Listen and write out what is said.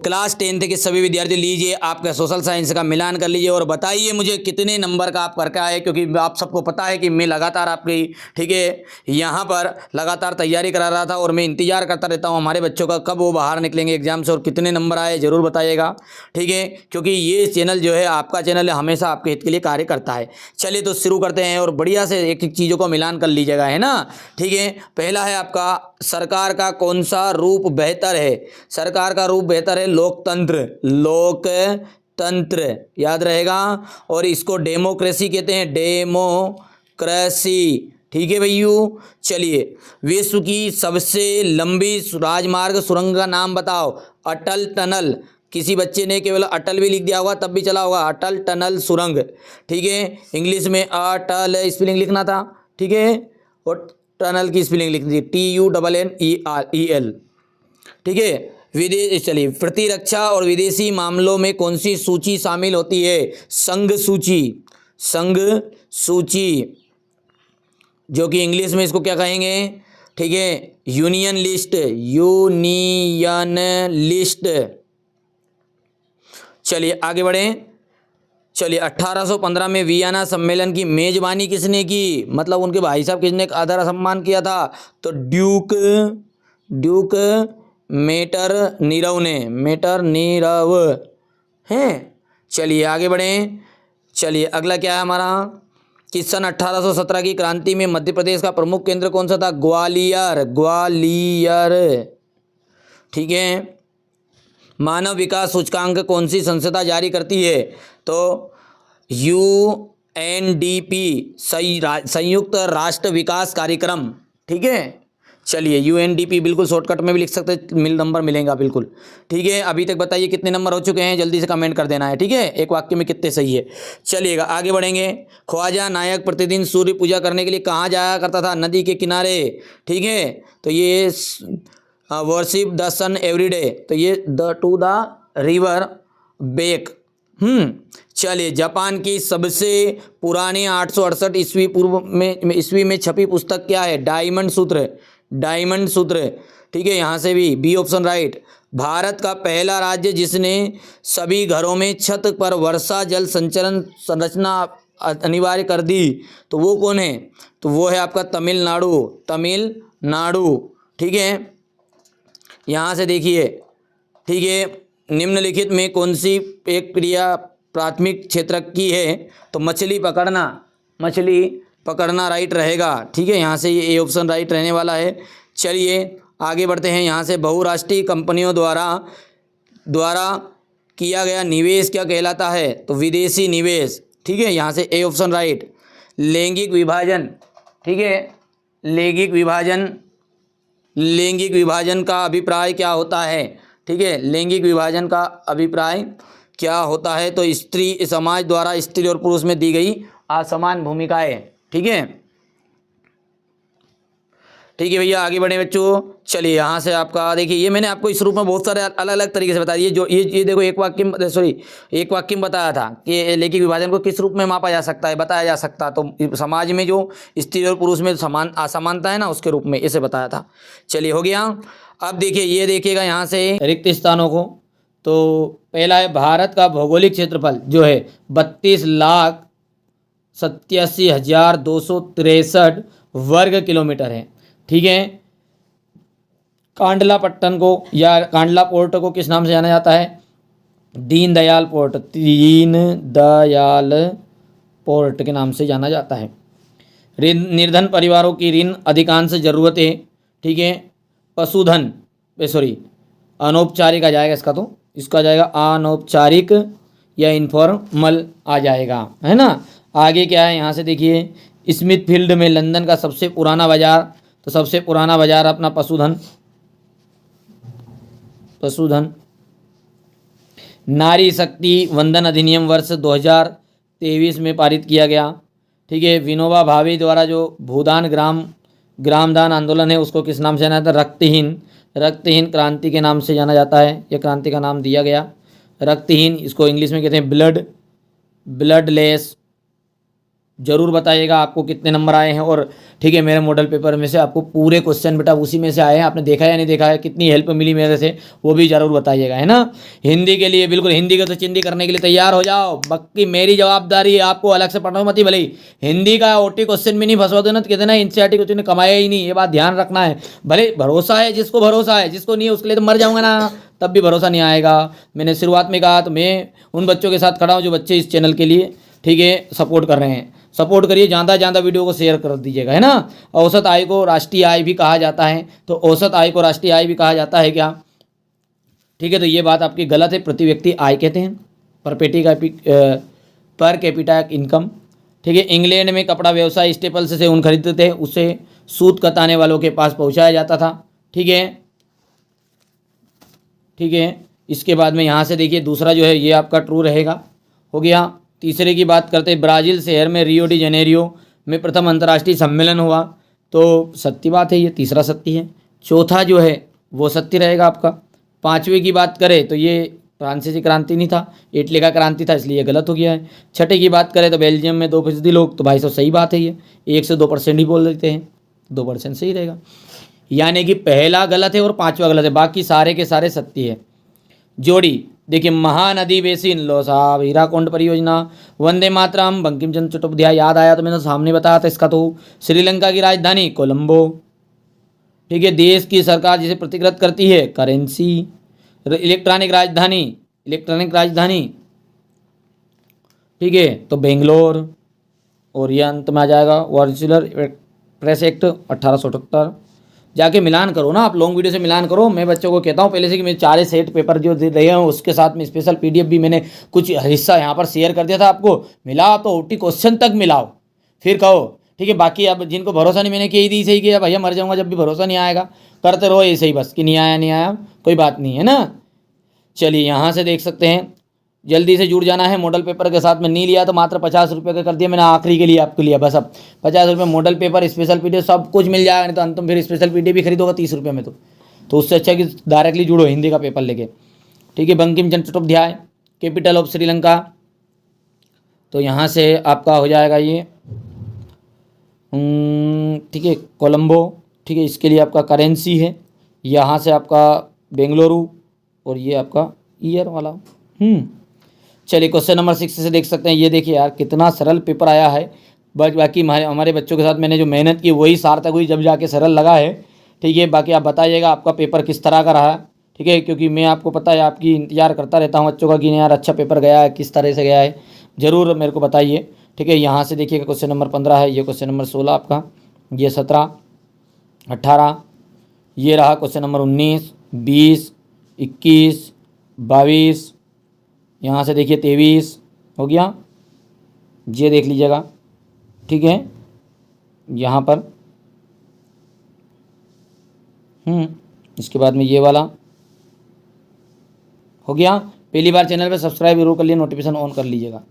Class 10th के सभी विद्यार्थी लीजिए आपका सोशल साइंस का मिलान कर लीजिए और बताइए मुझे कितने नंबर का आप करके आए, क्योंकि आप सबको पता है कि मैं लगातार आपकी ठीक है यहाँ पर लगातार तैयारी करा रहा था और मैं इंतजार करता रहता हूँ हमारे बच्चों का कब वो बाहर निकलेंगे एग्जाम से और कितने नंबर आए ज़रूर बताइएगा। ठीक है, क्योंकि ये चैनल जो है आपका चैनल है, हमेशा आपके हित के लिए कार्य करता है। चलिए तो शुरू करते हैं और बढ़िया से एक एक चीज़ों को मिलान कर लीजिएगा, है ना। ठीक है, पहला है आपका सरकार का कौन सा रूप बेहतर है। सरकार का रूप बेहतर है लोकतंत्र, लोकतंत्र याद रहेगा। और इसको डेमोक्रेसी कहते हैं, डेमोक्रेसी। ठीक है भैयू। चलिए, विश्व की सबसे लंबी राजमार्ग सुरंग का नाम बताओ। अटल टनल। किसी बच्चे ने केवल अटल भी लिख दिया होगा तब भी चला होगा, अटल टनल सुरंग। ठीक है, इंग्लिश में अटल स्पेलिंग लिखना था। ठीक है, और टनल की स्पेलिंग लिखनी थी TUNNEL। ठीक है, विदेश। चलिए, प्रतिरक्षा और विदेशी मामलों में कौन सी सूची शामिल होती है। संघ सूची, संघ सूची, जो कि इंग्लिश में इसको क्या कहेंगे। ठीक है, यूनियन लिस्ट, यूनियन लिस्ट। चलिए आगे बढ़ें। चलिए, 1815 में वियना सम्मेलन की मेजबानी किसने की, मतलब उनके भाई साहब किसने आदर सम्मान किया था, तो ड्यूक मेटरनिरव ने, मेटरनिरव हैं। चलिए आगे बढ़ें। चलिए अगला क्या है हमारा, कि सन 1817 की क्रांति में मध्य प्रदेश का प्रमुख केंद्र कौन सा था, ग्वालियर, ग्वालियर। ठीक है, मानव विकास सूचकांक कौन सी संस्था जारी करती है, तो UNDP, संयुक्त राष्ट्र विकास कार्यक्रम। ठीक है, चलिए UNDP बिल्कुल शॉर्टकट में भी लिख सकते, नंबर मिलेगा बिल्कुल। ठीक है, अभी तक बताइए कितने नंबर हो चुके हैं, जल्दी से कमेंट कर देना है। ठीक है, एक वाक्य में कितने सही है। चलिएगा आगे बढ़ेंगे। ख्वाजा नायक प्रतिदिन सूर्य पूजा करने के लिए कहाँ जाया करता था, नदी के किनारे। ठीक है, तो ये worship the sun every day, तो ये टू द रिवर बेक। चलिए, जापान की सबसे पुरानी 868 ईस्वी पूर्व में ईस्वी में छपी पुस्तक क्या है, डायमंड सूत्र, डायमंड सूत्र। ठीक है, यहाँ से भी बी ऑप्शन राइट। भारत का पहला राज्य जिसने सभी घरों में छत पर वर्षा जल संचरण संरचना अनिवार्य कर दी, तो वो कौन है, तो वो है आपका तमिलनाडु, तमिलनाडु। ठीक है, यहाँ से देखिए। ठीक है, निम्नलिखित में कौन सी एक क्रिया प्राथमिक क्षेत्र की है, तो मछली पकड़ना, मछली पकड़ना राइट रहेगा। ठीक है, यहाँ से ये ऑप्शन राइट रहने वाला है। चलिए आगे बढ़ते हैं। यहाँ से बहुराष्ट्रीय कंपनियों द्वारा किया गया निवेश क्या कहलाता है, तो विदेशी निवेश। ठीक है, यहाँ से ए ऑप्शन राइट। लैंगिक विभाजन। ठीक है, लैंगिक विभाजन, लैंगिक विभाजन का अभिप्राय क्या होता है। ठीक है, लैंगिक विभाजन का अभिप्राय क्या होता है, तो स्त्री समाज द्वारा स्त्री और पुरुष में दी गई असमान भूमिकाएं। ठीक है, ठीक है भैया, आगे बढ़े बच्चों। चलिए यहाँ से आपका देखिए, ये मैंने आपको इस रूप में बहुत सारे अलग अलग तरीके से बता दिए। जो ये देखो एक वाक्य में बताया था कि लैंगिक विभाजन को किस रूप में मापा जा सकता है, बताया जा सकता, तो समाज में जो स्त्री और पुरुष में समान असमानता है ना, उसके रूप में इसे बताया था। चलिए हो गया। अब देखिए, ये देखिएगा यहाँ से रिक्त स्थानों को, तो पहला है भारत का भौगोलिक क्षेत्रफल जो है 32,87,263 वर्ग किलोमीटर है। ठीक है, कांडला पट्टन को या कांडला पोर्ट को किस नाम से जाना जाता है, दीनदयाल पोर्ट, दीनदयाल पोर्ट के नाम से जाना जाता है। निर्धन परिवारों की ऋण अधिकांश जरूरतें। ठीक है, पशुधन अनौपचारिक आ जाएगा इसका, तो इसका जाएगा अनौपचारिक या इनफॉर्मल आ जाएगा, है ना। आगे क्या है, यहाँ से देखिए, स्मिथफील्ड में लंदन का सबसे पुराना बाजार, तो सबसे पुराना बाजार अपना पशुधन। नारी शक्ति वंदन अधिनियम वर्ष 2023 में पारित किया गया। ठीक है, विनोबा भावे द्वारा जो भूदान ग्रामदान आंदोलन है उसको किस नाम से जाना जाता है, रक्तहीन क्रांति के नाम से जाना जाता है। यह क्रांति का नाम दिया गया रक्तहीन, इसको इंग्लिश में कहते हैं ब्लडलेस जरूर बताइएगा आपको कितने नंबर आए हैं। और ठीक है, मेरे मॉडल पेपर में से आपको पूरे क्वेश्चन बेटा उसी में से आए हैं, आपने देखा है या नहीं देखा है, कितनी हेल्प मिली मेरे से वो भी जरूर बताइएगा, है ना। हिंदी के लिए बिल्कुल हिंदी का तो चिंदी करने के लिए तैयार हो जाओ, बाकी मेरी जवाबदारी है, आपको अलग से पढ़ना मत ही, भले ही हिंदी का ओटी क्वेश्चन भी नहीं फंसवा दो ना, तो कहते ना एनसीईआरटी क्वेश्चन ने कमाया ही नहीं, ये बात ध्यान रखना है। भले भरोसा है जिसको भरोसा है, जिसको नहीं है उसके लिए तो मर जाऊंगा ना, तब भी भरोसा नहीं आएगा। मैंने शुरुआत में कहा तो मैं उन बच्चों के साथ खड़ा हूँ जो बच्चे इस चैनल के लिए ठीक है सपोर्ट कर रहे हैं। सपोर्ट करिए, ज़्यादा ज़्यादा वीडियो को शेयर कर दीजिएगा, है ना। औसत आय को राष्ट्रीय आय भी कहा जाता है, तो औसत आय को राष्ट्रीय आय भी कहा जाता है क्या, ठीक है। तो ये बात आपकी गलत है, प्रति व्यक्ति आय कहते हैं, पर कैपिटा इनकम, ठीक है। इंग्लैंड में कपड़ा व्यवसाय स्टेपल्स से ऊन खरीदते थे, उससे सूत कताने वालों के पास पहुंचाया जाता था, ठीक है, ठीक है। इसके बाद में यहाँ से देखिए दूसरा जो है ये आपका ट्रू रहेगा, हो गया। तीसरे की बात करते हैं, ब्राज़ील शहर में रियो डी जेनेरियो में प्रथम अंतर्राष्ट्रीय सम्मेलन हुआ, तो सत्य बात है, ये तीसरा सत्य है। चौथा जो है वो सत्य रहेगा आपका। पाँचवें की बात करें तो ये फ्रांसीसी क्रांति नहीं था, इटली का क्रांति था, इसलिए गलत हो गया है। छठे की बात करें तो बेल्जियम में 2% लोग, तो भाई साहब सही बात है, ये 1 से 2% ही बोल देते हैं, 2% सही रहेगा। यानी कि पहला गलत है और पाँचवा गलत है, बाकी सारे के सारे सत्य है। जोड़ी देखिए, महानदी बेसिन, लो साहब हीराकुंड परियोजना, वंदे मातरम, बंकिम चंद्र चट्टोपाध्याय, याद आया तो मैंने सामने बताया था इसका, तो श्रीलंका की राजधानी कोलंबो, ठीक है। देश की सरकार जिसे प्रतिकृत करती है करेंसी, इलेक्ट्रॉनिक राजधानी, ठीक है, तो बेंगलोर। और ये अंत में आ जाएगा वर्चुअल प्रेस एक्ट 1878। जाके मिलान करो ना आप, लॉन्ग वीडियो से मिलान करो। मैं बच्चों को कहता हूँ पहले से कि मेरे 4 सेट पेपर जो दे रहे हैं उसके साथ में स्पेशल पीडीएफ भी मैंने कुछ हिस्सा यहाँ पर शेयर कर दिया था आपको, मिलाओ तो ओटी क्वेश्चन तक मिलाओ, फिर कहो, ठीक है। बाकी अब जिनको भरोसा नहीं, मैंने कही दी सही किया भैया, मर जाऊँगा जब भी भरोसा नहीं आएगा, करते रहो ऐसे ही बस कि नहीं आया नहीं आया, कोई बात नहीं है ना। चलिए यहाँ से देख सकते हैं, जल्दी से जुड़ जाना है मॉडल पेपर के साथ में। नहीं लिया तो मात्र 50 रुपये का कर दिया मैंने आखिरी के लिए आपके लिए, बस अब 50 रुपये मॉडल पेपर स्पेशल पीडीएफ सब कुछ मिल जाएगा, नहीं तो अंत में फिर स्पेशल पीडीएफ भी खरीदोगा 30 रुपये में, तो उससे अच्छा कि डायरेक्टली जुड़ो हिंदी का पेपर लेके, ठीक है। बंकिम चंद्र चट्टोपाध्याय, कैपिटल ऑफ श्रीलंका, तो यहाँ से आपका हो जाएगा ये, ठीक है, कोलंबो, ठीक है। इसके लिए आपका करेंसी है, यहाँ से आपका बेंगलुरु, और ये आपका ईयर वाला। चलिए क्वेश्चन नंबर 6 से देख सकते हैं, ये देखिए यार कितना सरल पेपर आया है। बाकी हमारे बच्चों के साथ मैंने जो मेहनत की वही सार्थक हुई, जब जाके सरल लगा है, ठीक है। बाकी आप बताइएगा आपका पेपर किस तरह का रहा, ठीक है, क्योंकि मैं आपको पता है आपकी इंतजार करता रहता हूँ बच्चों का कि यार अच्छा पेपर गया है, किस तरह से गया है, ज़रूर मेरे को बताइए, ठीक है। यहाँ से देखिएगा क्वेश्चन नंबर 15 है, ये क्वेश्चन नंबर 16 आपका, ये 17, 18, ये रहा क्वेश्चन नंबर 19, 20, 21, 22, यहाँ से देखिए 23 हो गया, ये देख लीजिएगा, ठीक है। यहाँ पर इसके बाद में ये वाला हो गया। पहली बार चैनल पे सब्सक्राइब जरूर कर लिए, नोटिफिकेशन ऑन कर लीजिएगा।